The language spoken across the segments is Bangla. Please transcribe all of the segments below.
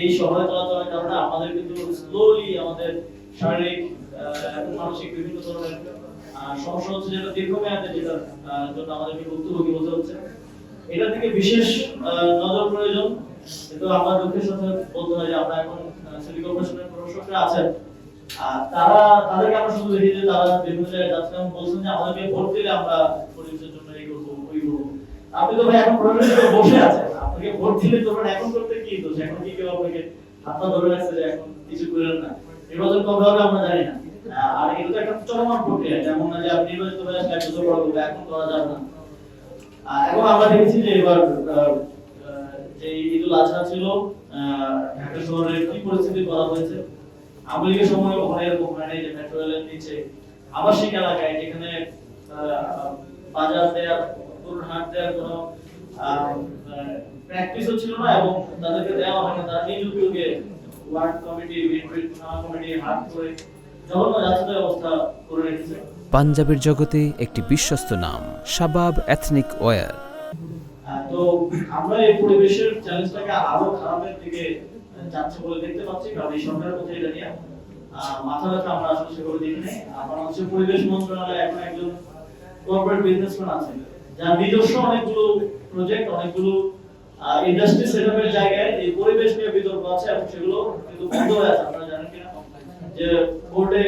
এই শহরে চলাচলের কারণে আমাদের কিন্তু স্লোলি আমাদের শারীরিক এবং মানসিক বিভিন্ন ধরনের সমস্যা হচ্ছে, যেটা দীর্ঘমেয়াদে, যেটার জন্য আমাদেরকে ভুক্তভোগী হতে হচ্ছে। এটা থেকে বিশেষ নজর প্রয়োজন। কিন্তু আমরা দুঃখের সাথে বলতে হয় যে আমরা এখন সিটি কর্পোরেশনের প্রশাসকরা আছেন, তাদেরকে আমরা শুধু দেখি যে তারা বিভিন্ন জায়গায় যাচ্ছেন এবং বলছেন যে আমাদেরকে ভোট দিলে আমরা পরিবেশের জন্য এই করবো ওই করবো। আপনি তো ভাই এখন প্রশাসনে বসে আছেন, আপনাকে ভোট দিলে তো এখন করতে কি দোষ? এখন কি কেউ আপনাকে হাতটা ধরে রাখছে যে এখন কিছু করেন না? নির্বাচন কবে হবে আমরা জানি না। আর এটা তো একটা চলমান প্রক্রিয়া, যেমন না যে আপনি নির্বাচিত হয়ে আসলে একটু পরে করবে, এখন করা যাবে না। এবং আমরা দেখেছি যে এবার যে ঈদুল আজহা ছিল, ঢাকা শহরে কি পরিস্থিতি করা হয়েছে। আওয়ামী লীগের সময় ওখানে এরকম হয় নাই যে মেট্রো রেলের নিচে আবাসিক এলাকায়, যেখানে বাজার দেওয়ার, হাট দেওয়ার কোনো প্র্যাকটিসও ছিল না এবং তাদেরকে দেওয়া হয় না, তারা নিজ উদ্যোগে ওয়ার্ড কমিটি, বিএনপি থানা কমিটি হাট করে জঘন্য যাচ্ছেতাই অবস্থা করে রেখেছে। পাঞ্জাবের জগতে একটি বিশ্বস্ত নাম, শাবাব এথনিক ওয়্যার। তো আমরা এই পরিবেশের চ্যালেঞ্জটাকে আরো খারাপের দিকে যাচ্ছে বলে দেখতে পাচ্ছি, কারণ এই সরকারের মধ্যে এটা নিয়ে মাথা ব্যথা আমরা আসলে সেভাবে দেখি নাই। আমার হচ্ছে পরিবেশ মন্ত্রণালয়ে এখন একজন কর্পোরেট বিজনেসম্যান আছে, যার নিজস্ব অনেকগুলো প্রজেক্ট, অনেকগুলো ইন্ডাস্ট্রি সেটআপের জায়গায় এই পরিবেশ নিয়ে বিতর্ক আছে এবং সেগুলো কিন্তু বন্ধ হয়ে আছে। আপনারা জানেন কিনা যে বোর্ডে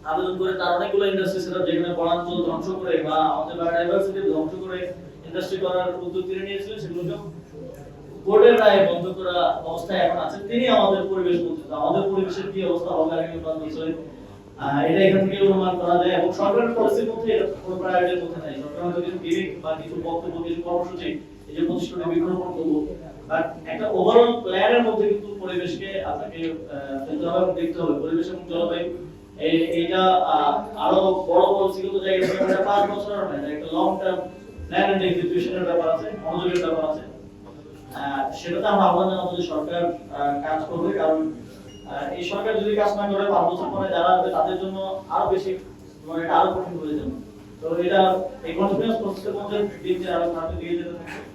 আবেদন করে তার অনেকগুলো ইন্ডাস্ট্রি সেটআপ, যেখানে বনাঞ্চল ধ্বংস করে বা আমাদের বায়োডাইভার্সিটি ধ্বংস করে ইন্ডাস্ট্রি করার উদ্যোগ তিনি নিয়েছিলেন, সেগুলোকে বোর্ডের রায়ে বন্ধ করা অবস্থায় এখন আছে। তিনি আমাদের পরিবেশ মন্ত্রী, আমাদের পরিবেশের কি অবস্থা হবে আগামী 5 বছরে এটা এখান থেকে অনুমান করা যায়। এবং সরকারের পলিসির মধ্যে এটা কোনো প্রায়োরিটির মধ্যে নাই। সরকার হয়তো কিছু বিবেক বা কিছু বক্তব্য, কিছু কর্মসূচি, এই যে 25টি বৃক্ষরোপণ করবো, বাট একটা ওভারঅল প্ল্যানের মধ্যে কিন্তু পরিবেশকে আপনাকে ফেলতে হবে, দেখতে হবে পরিবেশ এবং জলবায়ু এইটা আরো বড় পলিসিগত জায়গা থেকে 5 বছরের নয়, একটা লং টার্ম প্ল্যান এন্ড এক্সিকিউশনের ব্যাপার আছে, মনোযোগের ব্যাপার আছে। সেটাতে আমরা আহ্বান জানাবো যে সরকার কাজ করবে, কারণ এই সরকার যদি কাজ না করে 5 বছর পরে যারা আসবে তাদের জন্য আরো বেশি, মানে এটা আরো কঠিন হয়ে যাবে। তো এটা এই কন্টিনিউয়াস প্রসেসের মধ্যে দিন যে আরো খারাপের দিকে যেতে থাকবে।